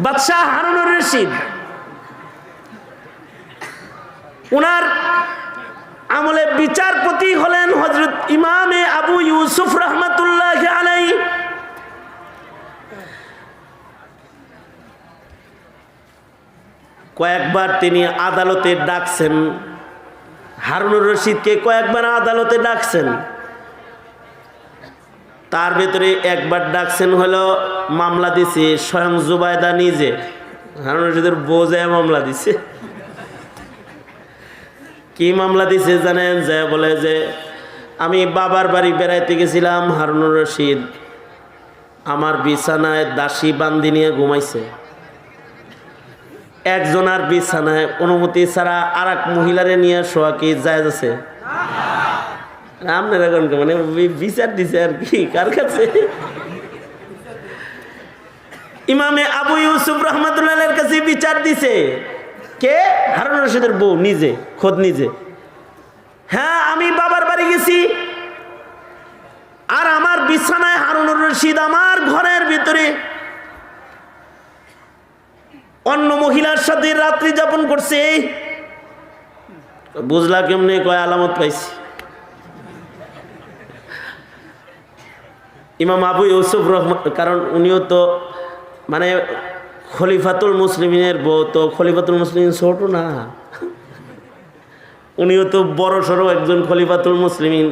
বাদশাহ হারুনুর রশিদ উনার আমলে বিচারপতি হলেন হযরত ইমামে আবু ইউসুফ রাহমাতুল্লাহি আলাইহি। কয়েকবার তিনি আদালতে ডাকছেন, হারুনুর রশিদকে কয়েকবার আদালতে ডাকছেন। তার ভেতরে একবার ডাকছেন হলো মামলা দিছে স্বয়ং জুবাইদা নিজে, হারুনুর রশিদের বোঝায় মামলা দিছে। কি মামলা দিছে জানেন? যে বলে যে আমি বাবার বাড়ি বেড়াইতে গেছিলাম, হারুনুর রশিদ আমার বিছানায় দাসী বান্দি নিয়ে ঘুমাইছে। একজনের বিছানায় অনুমতি ছাড়া আর এক মহিলারে নিয়ে শোয়া কি জায়েজ আছে? আপনারা মানে বিচার দিছে আর কি কার কাছে? ইমামে আবু ইউসুফ রহমাতুল্লাহের কাছে বিচার দিছে। কে? হারুনুর রশিদের বউ নিজে, খোদ নিজে। হ্যাঁ, আমি বাবার বাড়ি গেছি আর আমার বিছানায় হারুনুর রশিদ আমার ঘরের ভিতরে অন্য মহিলার সাথে রাত্রি যাপন করছে। বুঝলা কেমনে? কয় আলামত পাইছি। ইমাম আবু ইউসুফ রহমান, কারণ উনিও তো মানে খলিফাতুল মুসলিমিনের বউ, তো খলিফাতুল মুসলিমিন ছোট না, উনিও তো বড় সড়ো একজন খলিফাতুল মুসলিমিন।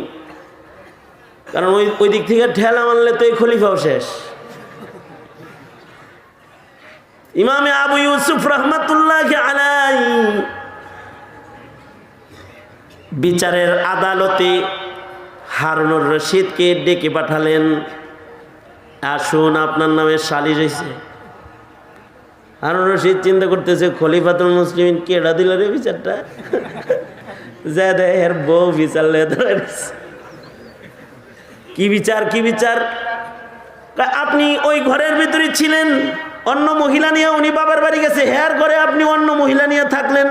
কারণ ওই দিক থেকে ঠেলা মারলে তো এই খলিফাও শেষ। ইমামে আবু ইউসুফ রাহমাতুল্লাহি আলাইহি বিচারের আদালতে হারুনুর রশিদকে ডেকে পাঠালেন, আসুন আপনার নামে সালিশ হয়েছে। হারুনুর রশিদ চিন্তা করতেছে খলিফাতুল মুসলিমিন কেডা দিল রে বিচারটা, যা দেয় এর বউ বিচার লে। কি বিচার? কি বিচার? আপনি ওই ঘরের ভিতরে ছিলেন, অন্য মহিলা নিয়ে উনি বাবার বাড়ি গেছে, হ্যার ঘরে আপনি অন্য মহিলা নিয়ে থাকলেন।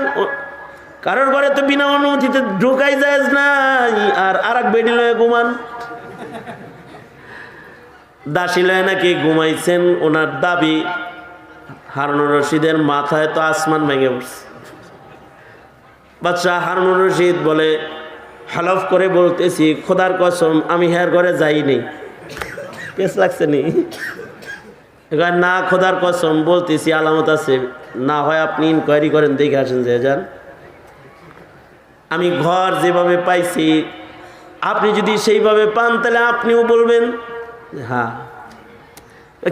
কারোর ঘরে তো বিনা অনুমতিতে ঢোকাই যায় নাই, আর এক বেডি লয়ে ঘুমান। দাসী লয়ে নাকি ঘুমাইছেন। ওনার দাবি হারুনুর রশিদের মাথায় তো আসমান ভেঙে পড়ছে। বাদশাহ হারুনুর রশিদ বলে, হলফ করে বলতেছি খোদার কসম আমি হ্যার ঘরে যাইনি। কেস লাগছে নি? না, খোদার কসম বলতেছি, আলামত আছে, না হয় আপনি ইনকোয়ারি করেন, দেখে আসেন যে যান। আমি ঘর যেভাবে পাইছি আপনি যদি সেইভাবে পান তাহলে আপনিও বলবেন। হ্যাঁ,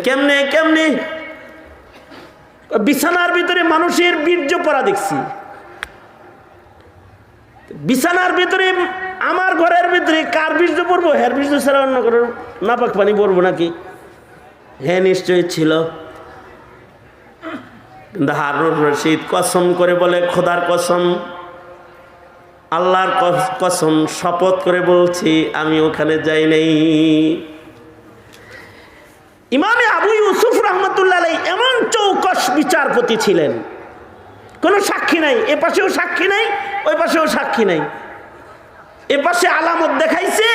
কেমনে কেমনে? বিছানার ভিতরে মানুষের বীর্য পড়া দেখছি, বিছানার ভিতরে আমার ঘরের ভিতরে কার বীর্য পড়বো? হ্যার বীর্য ছাড়া অন্য কারোর নাপাক পানি পড়বো নাকি? হ্যাঁ, নিশ্চয়ই ছিল। কিন্তু হারুনুর রশিদ কসম করে বলে, খোদার কসম, আল্লাহর কসম, শপথ করে বলছি আমি ওখানে যাই নাই। ইমামে আবু ইউসুফ রাহমাতুল্লাহ আলাইহি এমন চৌকস বিচারপতি ছিলেন, কোনো সাক্ষী নাই, এ পাশেও সাক্ষী নাই, ওই পাশেও সাক্ষী নাই। এ পাশে আলামত দেখাইছে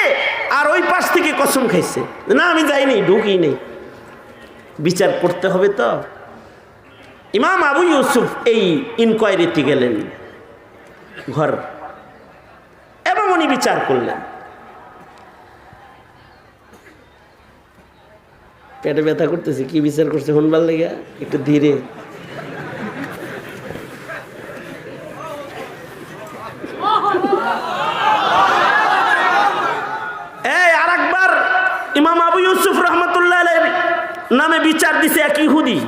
আর ওই পাশ থেকে কসম খাইছে, না আমি যাইনি, ঢুকি নেই। বিচার করতে হবে তো। ইমাম আবু ইউসুফ এই ইনকোয়ারিতে গেলেন ঘর, এবং উনি বিচার করলেন। পেটে ব্যথা করতেছে, কি বিচার করছে শুনবার লেগে? একটু ধীরে। এই আরেকবার ইমাম আবু ইউসুফ রহমতুল্লাহ আলাইহি নামে বিচার দিছে এক ইহুদি।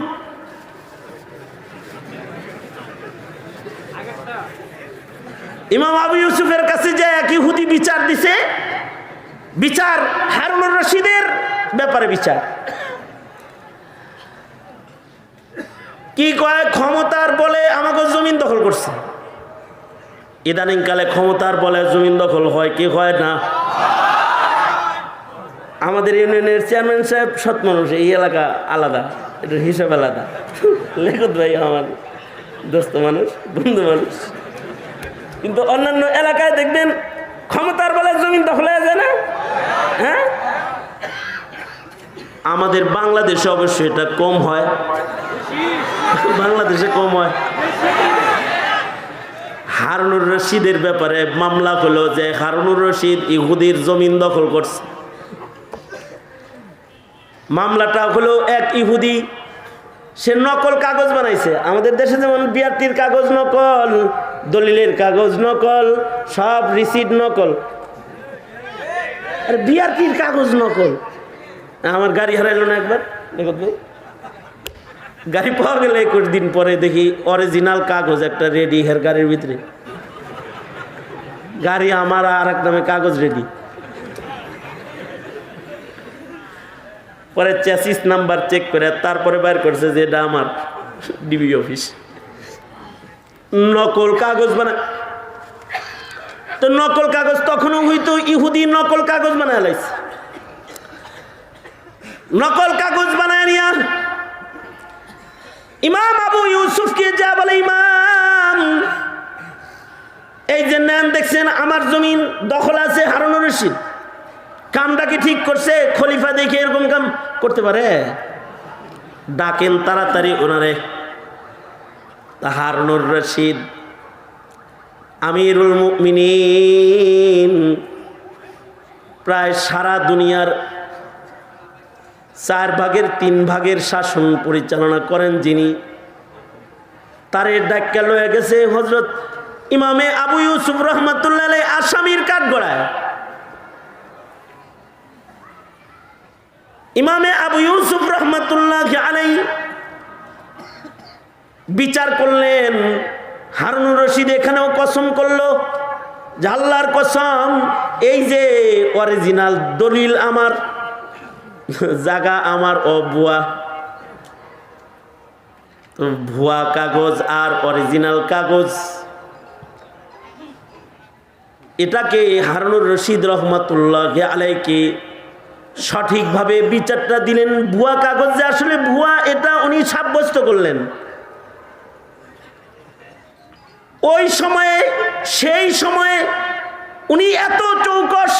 ইমাম আবু ইউসুফের কাছে যে এক ইহুদি বিচার দিছে, বিচার হারুনুর রশিদের ব্যাপারে বিচার। কি কয়? ক্ষমতার বলে আমাকে জমিন দখল করছে। ইদানিং কালে ক্ষমতার বলে জমিন দখল হয় কি হয় না? আমাদের ইউনিয়নের চেয়ারম্যান সাহেব সৎ মানুষ, এই এলাকা আলাদা, এটার হিসাব আলাদা। লেখত ভাই আমার দোস্ত মানুষ, বন্ধু মানুষ। কিন্তু অন্যান্য এলাকায় দেখবেন ক্ষমতার বলে জমিন দখল হয়ে যায় না? হ্যাঁ, আমাদের বাংলাদেশে অবশ্যই এটা কম হয়। বাংলাদেশে কম হয়। হারুনুর রশিদের ব্যাপারে মামলা হলো যে হারুনুর রশিদ ইহুদির জমিন দখল করছে। মামলাটা হলো এক ইহুদি, সে নকল কাগজ বানাইছে। আমাদের দেশে যেমন বিআরটির কাগজ নকল, দলিলের কাগজ নকল, সব রিসিট নকল, আর বিআরটির কাগজ নকল। আমার গাড়ি হারাইলো না একবার, দেখো গাড়ি পাওয়া গেলে 21 দিন পরে দেখি অরিজিনাল কাগজ একটা রেডি হের গাড়ির ভিতরে। গাড়ি আমার আর এক নামে কাগজ রেডি। পরে চ্যাসিস নাম্বার চেক করে তারপরে বাইর করছে যে এটা আমার ডিবি অফিস। নকল কাগজ বানায় তো নকল কাগজ তখনও হইতো, ইহুদি নকল কাগজ বানায় লাইছে। নকল কাগজ বানায় নিয়া ইমাম আবু ইউসুফকে যা বলে, ইমাম এই যে নেন দেখছেন আমার জমিন দখল আছে হারুনুর রশিদ, কামটা কি ঠিক করছে? খলিফা দেখে এরকম কাম করতে পারে? ডাকেন তাড়াতাড়ি ওনারে। হারুনুর রশিদ আমিরুল মুমিনিন, প্রায় সারা দুনিয়ার 4 ভাগের 3 ভাগের শাসন পরিচালনা করেন যিনি, তারে ডাক্কা লয়ে গেছে হযরত ইমামে আবু ইউসুফ রহমাতুল্লাহ আলাইহি আসামির কাঠগড়ায়। ইমামে আবু ইউসুফ রহমাতুল্লাহ আলাইহি বিচার করলেন। হারুনুর রশিদ এখানেও কসম করলো যে আল্লাহর কসম, এই যে অরিজিনাল দলিল আমার, জায়গা আমার, ও ভুয়া। তো ভুয়া কাগজ আর অরিজিনাল কাগজ, এটাকে হারুনুর রশিদ রহমাতুল্লাহ আলাইহি সঠিকভাবে বিচারটা দিলেন। ভুয়া কাগজ যে আসলে ভুয়া এটা উনি সাব্যস্ত করলেন। ওই সময়ে, সেই সময়ে উনি এত চৌকস,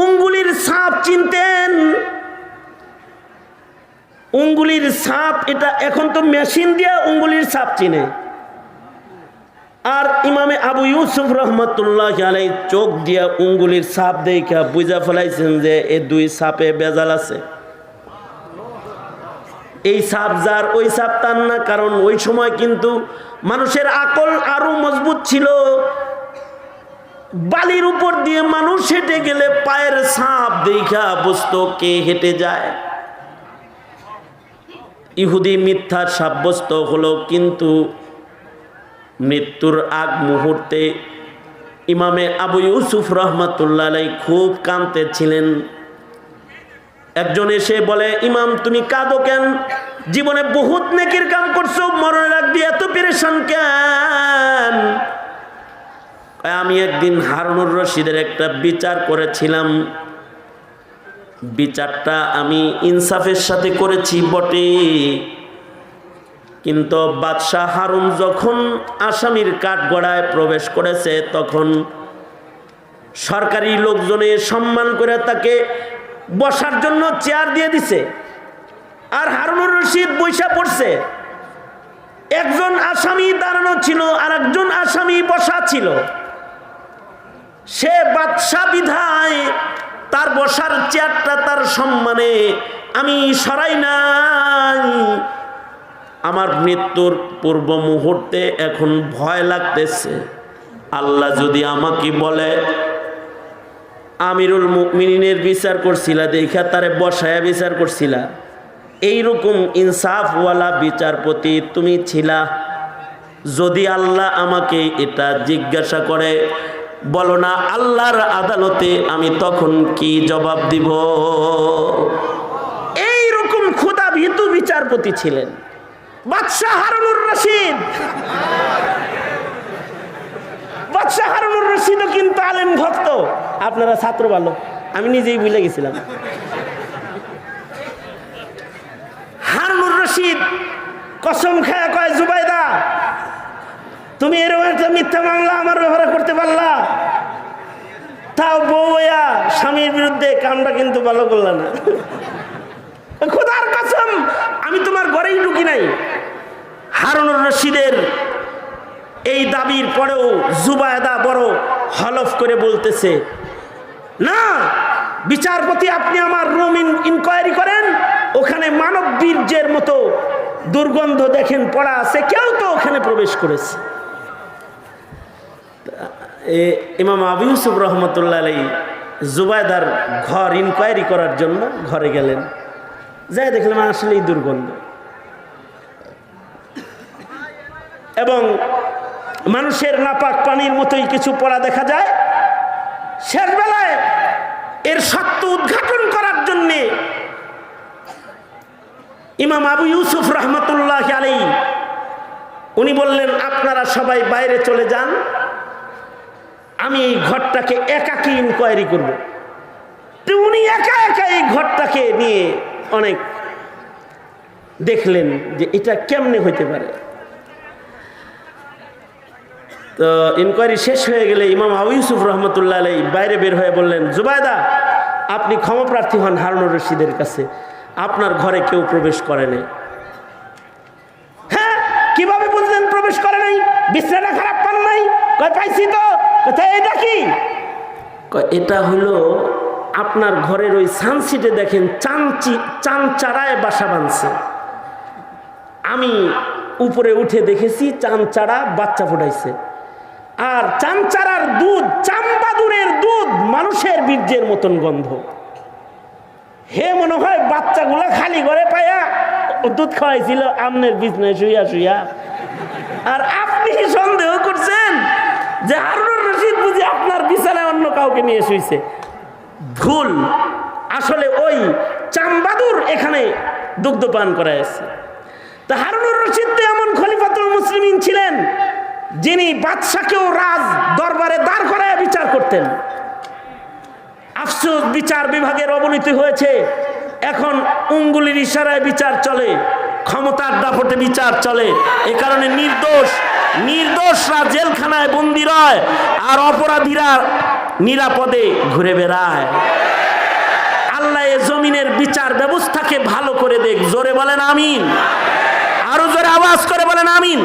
উঙ্গুলির ছাপ চিনতেন। উঙ্গুলির ছাপ, এটা এখন তো মেশিন দিয়ে উঙ্গুলির ছাপ চিনে। আর ইমামে আবু ইউসুফ রহমাতুল্লাহ আলাইহি চোখ দিয়া উঙ্গুলির ছাপ দেখা বুঝা ফেলাইছেন যে এই 2 ছাপে বেজাল আছে। এই ছাপ যার, ওই ছাপ তার না। কারণ ওই সময় কিন্তু মানুষের আকল আরো মজবুত ছিল। বালির উপর দিয়ে মানুষ হেঁটে গেলে পায়ের ছাপ দেখা বুঝতো কে হেঁটে যায়। ইহুদি মিথ্যা সাব্যস্ত হলো, কিন্তু মৃত্যুর আগ মুহূর্তে ইমামে আবু ইউসুফ রহমাতুল্লাহ আলাইহি খুব কাঁদতেছিলেন। একজন এসে বলে, ইমাম তুমি কাঁদো কেন? জীবনে বহুত নেকির কাম করছো, মরণের আগ দিয়ে এত পেরেশান কেন? আমি একদিন হারুনুর রশিদের একটা বিচার করেছিলাম। বিচারটা আমি ইনসাফের সাথে করেছি বটে, কিন্তু বাদশাহ হারুন যখন আসামির কাঠগড়ায় প্রবেশ করেছে তখন সরকারি লোকজনে সম্মান করে তাকে বসার জন্য চেয়ার দিয়ে দিছে। আর হারুনুর রশিদ বইসা পড়ছে। একজন আসামি দাঁড়ানো ছিল আর একজন আসামি বসা ছিল। সে বাদশা বিধায় তার বসার চেয়ারটা তার সম্মানে আমি সরাই নাই। আমার মৃত্যুর পূর্ব মুহূর্তে এখন ভয় লাগতেছে, আল্লাহ যদি আমাকে বলে আমিরুল মুমিনিনের বিচার করছিলা দেখা তারে বসায়া বিচার করছিলা, এইরকম ইনসাফওয়ালা বিচারপতি তুমি ছিলা, যদি আল্লাহ আমাকে এটা জিজ্ঞাসা করে, বলো না আল্লাহর আদালতে আমি তখন কি জবাব দিব? এইরকম খোদা ভীতু বিচারপতি ছিলেন বাদশাহ হারুনুর রশিদ। বাদশাহ হারুনুর রশিদও কিন্তু আলেম ভক্ত। আপনারা ছাত্র ভালো, আমি নিজেই ভুলে গেছিলাম। হারুনুর রশিদ কসম খায়া কয়, জুবাইদা তুমি এরকম একটা মিথ্যা মামলা আমার ব্যাপারে করতে পারলা, তাও বউয়া স্বামীর বিরুদ্ধে, কামটা কিন্তু ভালো করলা না। খোদার কসম আমি তোমার ঘরেই ঢুকি নাই, হারুনুর রশিদের এই দাবির পরেও জুবায়দা বড় হলফ করে বলতেছে, না বিচারপতি আপনি আমার রুম ইনকোয়ারি করেন, ওখানে মানব বীর্যের মতো দুর্গন্ধ দেখেন পড়া আছে, কেউ তো ওখানে প্রবেশ করেছে। ইমাম আবু ইউসুফ রহমতুল্লাহ আলাইহি জুবায়দার ঘর ইনকোয়ারি করার জন্য ঘরে গেলেন, যাই দেখলাম আসলেই দুর্গন্ধ, এবং মানুষের নাপাক পানির মতোই কিছু পড়া দেখা যায়। শেষ বেলায় এর সত্য উদ্ঘাটন করার জন্যে ইমাম আবু ইউসুফ রহমতুল্লাহ আলাইহি উনি বললেন, আপনারা সবাই বাইরে চলে যান, আমি এই ঘরটাকে একাকী ইনকোয়ারি করব। তো উনি একা একা এই ঘরটাকে নিয়ে অনেক দেখলেন যে এটা কেমনে হইতে পারে। তো ইনকোয়ারি শেষ হয়ে গেলে ইমাম আবু ইউসুফ রহমতুল্লাহ আলাইহি বাইরে বের হয়ে বললেন, জুবায়দা আপনি ক্ষমাপ্রার্থী হন হারুনুর রশিদের কাছে, আপনার ঘরে কেউ প্রবেশ করে নাই। হ্যাঁ, কিভাবে বুঝলেন প্রবেশ করে নাই? বিছানা খারাপ পান নাই? কয় পাইছি তো। কোথায় এটা কি? এটা হলো আপনার ঘরের ওই সানসিটে দেখেন চানচাড়ায় বাসা বাঁধছে, আমি উপরে উঠে দেখেছি চানচাড়া বাচ্চা ফোটাইছে, আর চানচাড়ার দুধ চাম্বাদুরের দুধ মানুষের বীর্যের মতন গন্ধ। হে মনে হয় বাচ্চাগুলা খালি ঘরে পায়া দুধ খাওয়াইছিল আমনের বিছনায় শুইয়া শুইয়া। আর আপনি সন্দেহ করছেন যে হারুনুর রশিদ বুঝি আপনার বিছানায় অন্য কাউকে নিয়ে শুইছে। ভুল, আসলে ওই চাম্বাদুর এখানে দুগ্ধপান করাইছে। তা হারুনুর রশিদ তো এমন খলিফাতুল মুসলিমিন ছিলেন যিনি বাদশাকেও রাজ দরবারে দাঁড় করায় বিচার করতেন। আফসোস, বিচার বিভাগের অবনতি হয়েছে, এখন উঙ্গুলির ইশারায় বিচার চলে, ক্ষমতার দাপটে বিচার চলে। এ কারণে নির্দোষরা জেলখানায় বন্দী রয় আর অপরাধীরা নিরাপদে ঘুরে বেড়ায়। আল্লাহ এ জমিনের বিচার ব্যবস্থাকে ভালো করে দেখ। জোরে বলেন আমিন, আরো জোরে আওয়াজ করে বলেন আমিন।